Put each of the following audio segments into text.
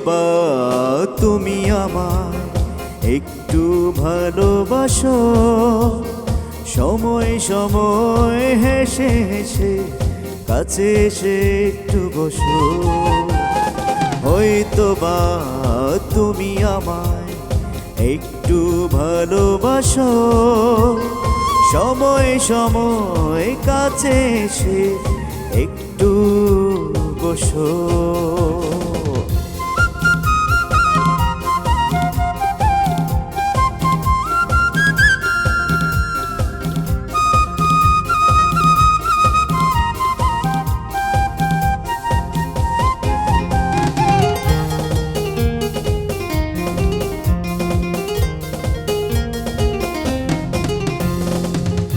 বা তুমি আমায় একটু ভালোবাসো, সময় সময় হেসে হেসে কাছে এসে একটু বসো। হয়তো বা তুমি আমায় একটু ভালোবাসো, সময় সময় কাছে এসে একটু বসো।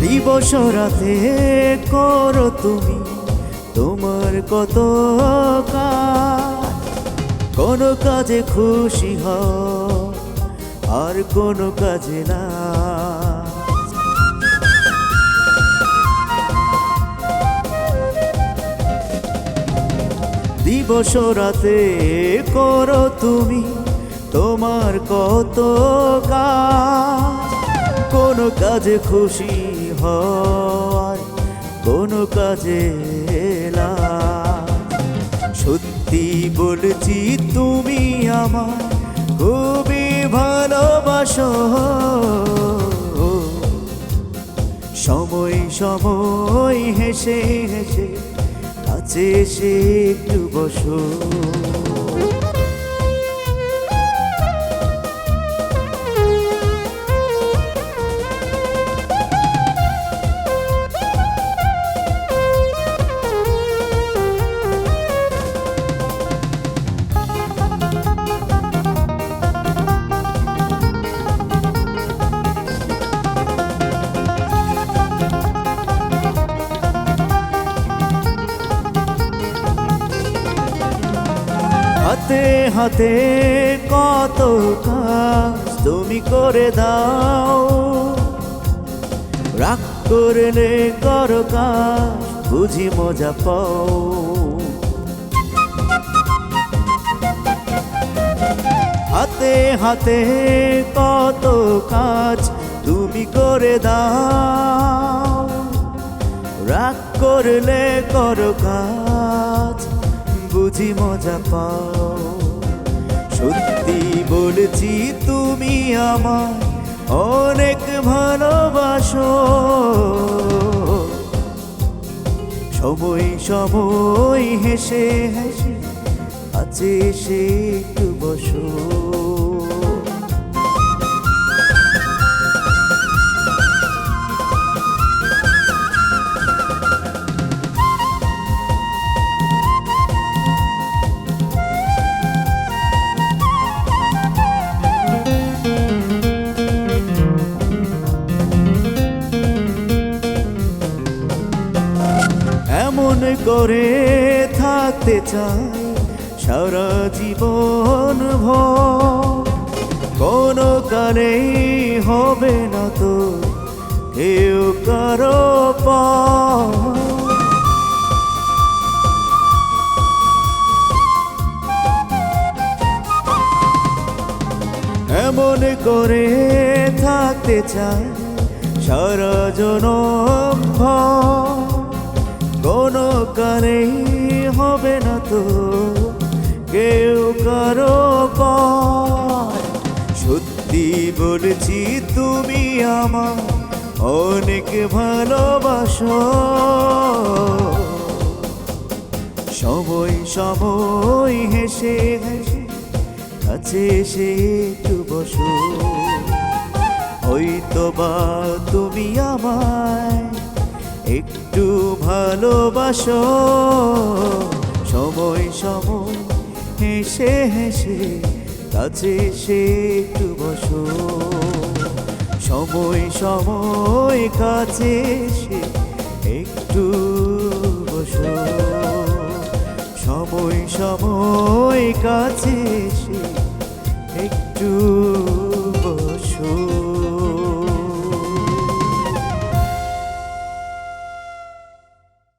দিবস রাতে করো তুমি তোমার কত কাজ, কোনো কাজে খুশি হও আর কোনো কাজে না। দিবস রাতে করো তুমি তোমার কত কাজ, কোনো কাজে খুশি হওয়ার কোনো কাজে না। সত্যি বলছি তুমি আমার খুবই ভালোবাসো, সময় সময় হেসে হেসে কাছে এসে একটু বসো। হাতে হাতে কত কাজ তুমি করে দাও, রাগ করলে করো কাজ বুঝি মজা পাও। হাতে হাতে কত কাজ তুমি করে দাও, রাগ করলে করো কাজ বুঝি মজা পাও। সত্যি বলছি তুমি আমায় অনেক ভালোবাসো, সময় সময় হেসে হেসে কাছে এসে একটু বসো। এমন করে থাকতে চাই সারা জীবন ভর, কোনো কালেই হবে না তো কেউ কারো পর। এমন করে থাকতে চাই সারা জনম ভর, কোনো কালেই হবে না তো কেউ কারো পর। সত্যি বলছি তুমি আমার অনেক ভালোবাসো, সময় সময় হেসে হেসে কাছে এসে একটু বসো। হয়তো বা তুমি আমায় একটু ভালোবাসো, সময় সময় হেসে হেসে কাছে এসে একটু বসো। সময় সময় কাছে এসে একটু বসো, সময় সময় কাছে এসে একটু